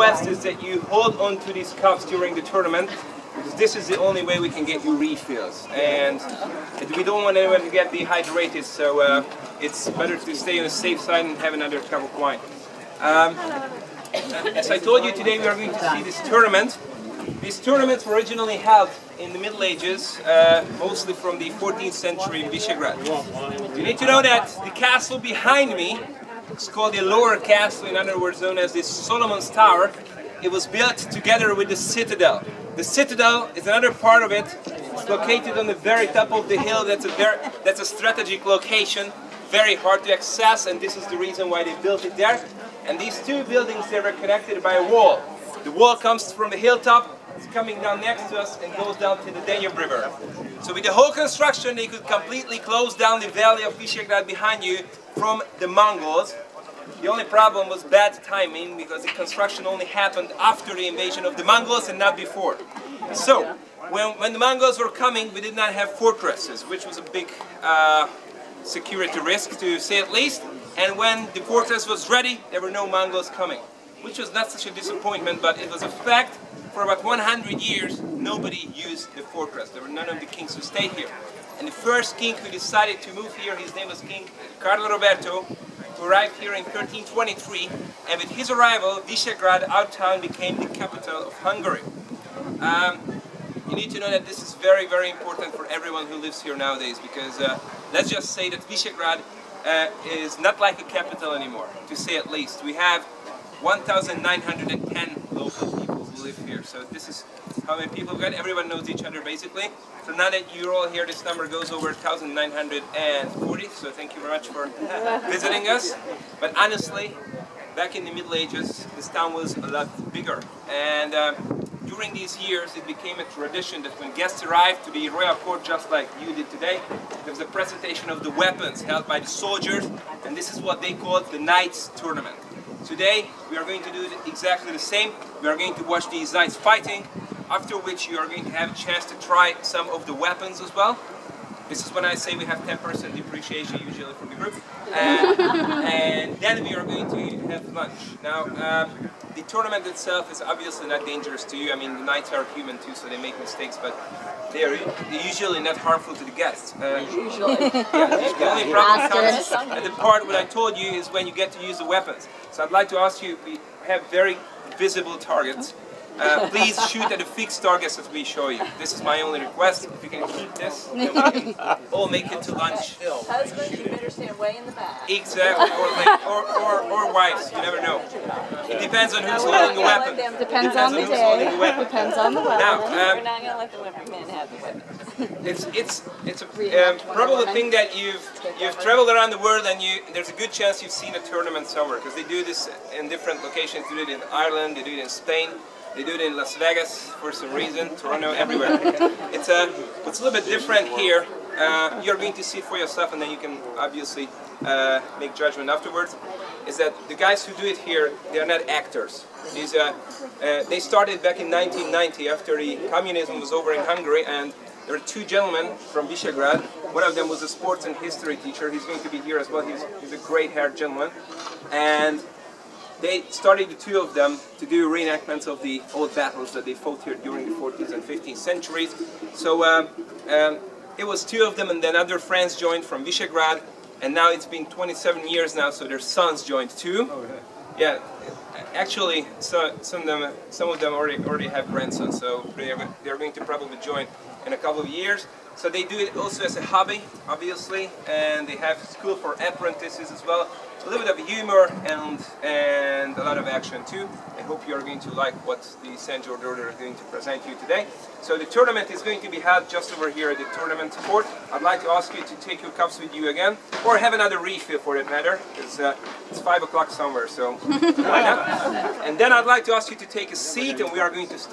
request is that you hold on to these cups during the tournament, because this is the only way we can get you refills, and we don't want anyone to get dehydrated, so it's better to stay on the safe side and have another cup of wine. As I told you, today we are going to see this tournament. These tournaments were originally held in the Middle Ages, mostly from the 14th century in Visegrád. You need to know that the castle behind me is called the Lower Castle, in other words known as the Solomon's Tower. It was built together with the citadel. The citadel is another part of it. It's located on the very top of the hill. That's a strategic location, very hard to access, and this is the reason why they built it there. And these two buildings, they were connected by a wall. The wall comes from the hilltop, it's coming down next to us and goes down to the Danube River. So with the whole construction, they could completely close down the valley of Visegrád behind you from the Mongols. The only problem was bad timing, because the construction only happened after the invasion of the Mongols and not before. So, when the Mongols were coming, we did not have fortresses, which was a big security risk, to say at least. And when the fortress was ready, there were no Mongols coming, which was not such a disappointment, but it was a fact. For about 100 years, nobody used the fortress. There were none of the kings who stayed here. And the first king who decided to move here, his name was King Carlo Roberto, who arrived here in 1323, and with his arrival, Visegrád, our town, became the capital of Hungary. You need to know that this is very, very important for everyone who lives here nowadays, because let's just say that Visegrád is not like a capital anymore, to say at least. We have 1,910 local people who live here, so this is how many people we've got. Everyone knows each other basically. So now that you're all here, this number goes over 1,940, so thank you very much for visiting us. But honestly, back in the Middle Ages, this town was a lot bigger, and during these years it became a tradition that when guests arrived to the royal court, just like you did today, there was a presentation of the weapons held by the soldiers, and this is what they called the Knights Tournament. Today we are going to do exactly the same. We are going to watch these knights fighting, after which you are going to have a chance to try some of the weapons as well. This is when I say we have 10% depreciation usually from the group. And then we are going to have lunch. Now, the tournament itself is obviously not dangerous to you. I mean, the knights are human too, so they make mistakes, but they're usually not harmful to the guests. Usually. Yeah, the only problem comes at the part what I told you is when you get to use the weapons. So I'd like to ask you, we have very visible targets. Please shoot at the fixed targets that we show you. This is my only request. If you can keep this, then we can all make it to lunch. Husbands, you better stand way in the back. Exactly, or wives, you never know. It depends on who's holding the weapon. Depends on the day. Depends on the weapon. Now, we're not going to let the women have the weapon. It's probably the thing that you've traveled around the world, and there's a good chance you've seen a tournament somewhere, because they do this in different locations. They do it in Ireland, they do it in Spain. They do it in Las Vegas for some reason, Toronto, everywhere. It's a little bit different here. You're going to see it for yourself, and then you can obviously make judgment afterwards. Is that the guys who do it here, they are not actors. They started back in 1990 after the communism was over in Hungary, and there were two gentlemen from Visegrád. One of them was a sports and history teacher. He's going to be here as well. He's a great-haired gentleman. And they started, the two of them, to do reenactments of the old battles that they fought here during the 14th and 15th centuries. So it was two of them, and then other friends joined from Visegrád, and now it's been 27 years now, so their sons joined too. Oh, yeah, actually, so some of them already have grandsons, so they're going to probably join in a couple of years. So they do it also as a hobby, obviously, and they have school for apprentices as well. A little bit of humor and a lot of action too. I hope you are going to like what the St. George Order is going to present you today. So the tournament is going to be held just over here at the tournament court. I'd like to ask you to take your cups with you again, or have another refill for that matter, because it's 5 o'clock somewhere, so why not? And then I'd like to ask you to take a seat, and we are going to start.